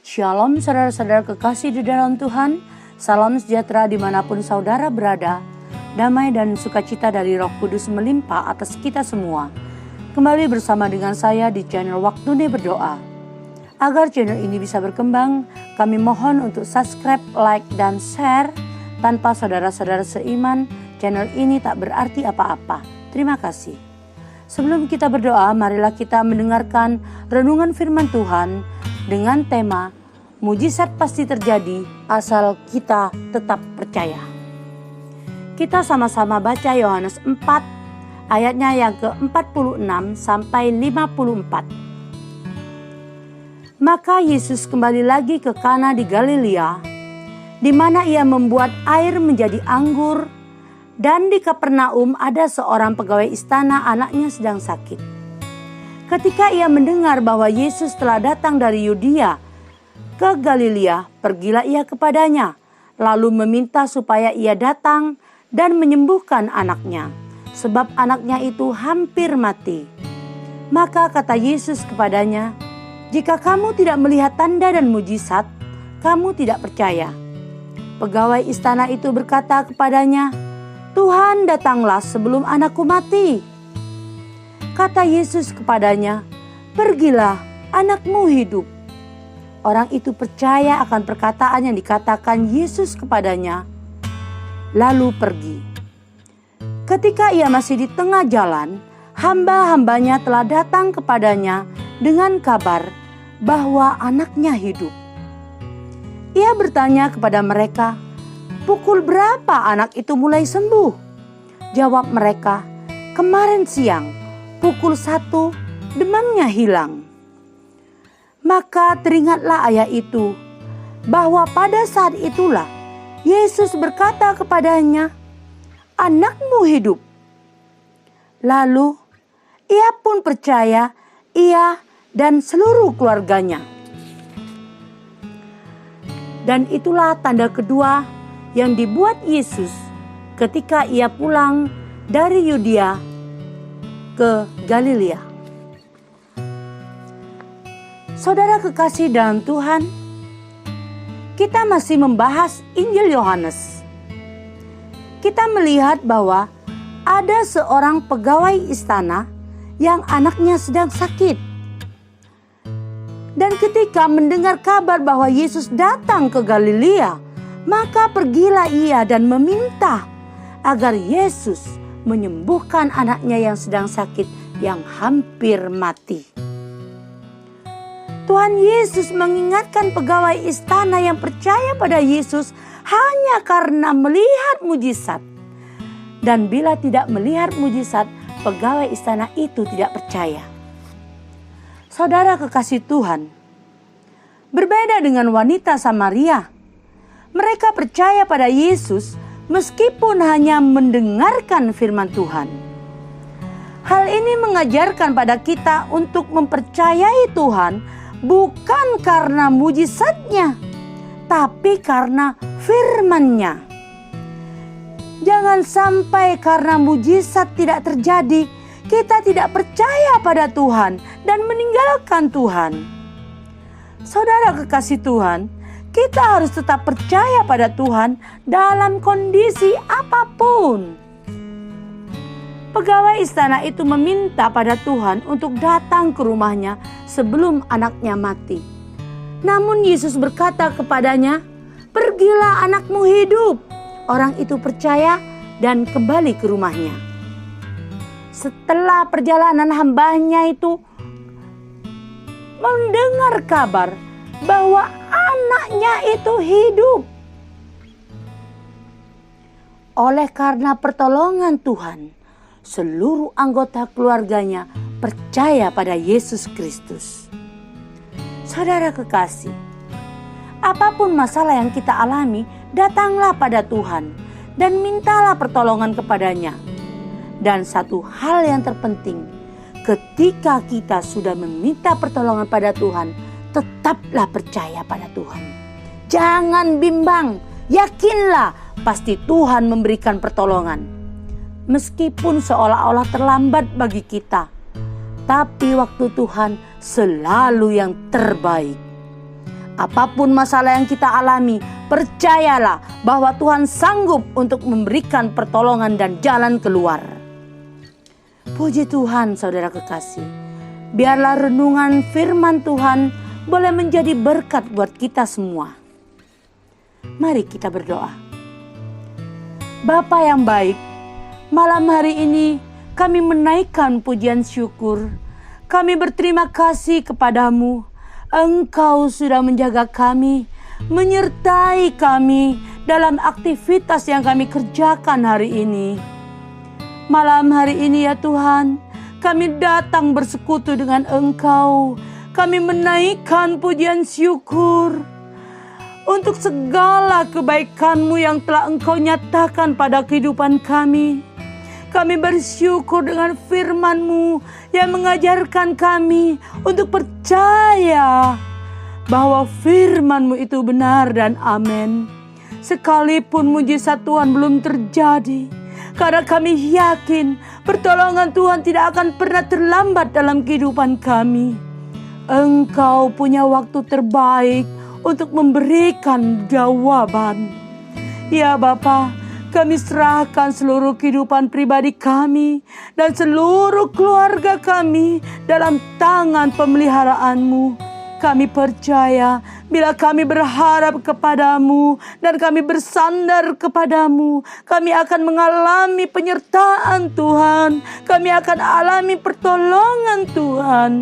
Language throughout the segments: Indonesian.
Shalom saudara-saudara kekasih di dalam Tuhan. Salam sejahtera dimanapun saudara berada. Damai dan sukacita dari Roh Kudus melimpah atas kita semua. Kembali bersama dengan saya di channel Waktunya Berdoa. Agar channel ini bisa berkembang, kami mohon untuk subscribe, like, dan share. Tanpa saudara-saudara seiman, channel ini tak berarti apa-apa. Terima kasih. Sebelum kita berdoa, marilah kita mendengarkan renungan firman Tuhan dengan tema mujizat pasti terjadi asal kita tetap percaya. Kita sama-sama baca Yohanes 4 ayatnya yang ke-46 sampai 54. Maka Yesus kembali lagi ke Kana di Galilea, di mana ia membuat air menjadi anggur, dan di Kapernaum ada seorang pegawai istana, anaknya sedang sakit. Ketika ia mendengar bahwa Yesus telah datang dari Yudea ke Galilea, pergilah ia kepadanya, lalu meminta supaya ia datang dan menyembuhkan anaknya, sebab anaknya itu hampir mati. Maka kata Yesus kepadanya, "Jika kamu tidak melihat tanda dan mujizat, kamu tidak percaya." Pegawai istana itu berkata kepadanya, "Tuhan, datanglah sebelum anakku mati." Kata Yesus kepadanya, "Pergilah, anakmu hidup." Orang itu percaya akan perkataan yang dikatakan Yesus kepadanya, lalu pergi. Ketika ia masih di tengah jalan, hamba-hambanya telah datang kepadanya dengan kabar bahwa anaknya hidup. Ia bertanya kepada mereka, "Pukul berapa anak itu mulai sembuh?" Jawab mereka, "Kemarin siang, pukul 1, demamnya hilang." Maka teringatlah ayah itu bahwa pada saat itulah Yesus berkata kepadanya, "Anakmu hidup." Lalu ia pun percaya, ia dan seluruh keluarganya. Dan itulah tanda kedua yang dibuat Yesus ketika ia pulang dari Yudea ke Galilea. Saudara kekasih dalam Tuhan, kita masih membahas Injil Yohanes. Kita melihat bahwa ada seorang pegawai istana yang anaknya sedang sakit. Dan ketika mendengar kabar bahwa Yesus datang ke Galilea, maka pergilah ia dan meminta agar Yesus menyembuhkan anaknya yang sedang sakit, yang hampir mati. Tuhan Yesus mengingatkan pegawai istana yang percaya pada Yesus hanya karena melihat mujizat. Dan bila tidak melihat mujizat, pegawai istana itu tidak percaya. Saudara kekasih Tuhan, berbeda dengan wanita Samaria. Mereka percaya pada Yesus meskipun hanya mendengarkan firman Tuhan. Hal ini mengajarkan pada kita untuk mempercayai Tuhan bukan karena mujizatnya, tapi karena firman-Nya. Jangan sampai karena mujizat tidak terjadi, kita tidak percaya pada Tuhan dan meninggalkan Tuhan. Saudara kekasih Tuhan, kita harus tetap percaya pada Tuhan dalam kondisi apapun. Pegawai istana itu meminta pada Tuhan untuk datang ke rumahnya sebelum anaknya mati. Namun Yesus berkata kepadanya, "Pergilah, anakmu hidup." Orang itu percaya dan kembali ke rumahnya. Setelah perjalanan hambanya itu mendengar kabar bahwa anaknya itu hidup. Oleh karena pertolongan Tuhan, seluruh anggota keluarganya percaya pada Yesus Kristus. Saudara kekasih, apapun masalah yang kita alami, datanglah pada Tuhan dan mintalah pertolongan kepadanya. Dan satu hal yang terpenting, ketika kita sudah meminta pertolongan pada Tuhan, tetaplah percaya pada Tuhan. Jangan bimbang, yakinlah pasti Tuhan memberikan pertolongan. Meskipun seolah-olah terlambat bagi kita, tapi waktu Tuhan selalu yang terbaik. Apapun masalah yang kita alami, percayalah bahwa Tuhan sanggup untuk memberikan pertolongan dan jalan keluar. Puji Tuhan, saudara kekasih. Biarlah renungan firman Tuhan boleh menjadi berkat buat kita semua. Mari kita berdoa. Bapa yang baik, malam hari ini kami menaikkan pujian syukur. Kami berterima kasih kepadamu. Engkau sudah menjaga kami, menyertai kami dalam aktivitas yang kami kerjakan hari ini. Malam hari ini ya Tuhan, kami datang bersekutu dengan Engkau. Kami menaikkan pujian syukur untuk segala kebaikan-Mu yang telah Engkau nyatakan pada kehidupan kami. Kami bersyukur dengan firman-Mu yang mengajarkan kami untuk percaya bahwa firman-Mu itu benar dan amin. Sekalipun mujizat Tuhan belum terjadi, karena kami yakin pertolongan Tuhan tidak akan pernah terlambat dalam kehidupan kami. Engkau punya waktu terbaik untuk memberikan jawaban. Ya Bapa, kami serahkan seluruh kehidupan pribadi kami dan seluruh keluarga kami dalam tangan pemeliharaan-Mu. Kami percaya bila kami berharap kepadamu dan kami bersandar kepadamu, kami akan mengalami penyertaan Tuhan. Kami akan alami pertolongan Tuhan.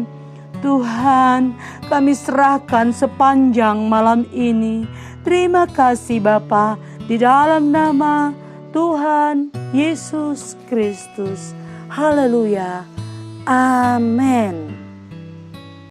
Tuhan, kami serahkan sepanjang malam ini. Terima kasih Bapa, di dalam nama Tuhan Yesus Kristus. Haleluya. Amin.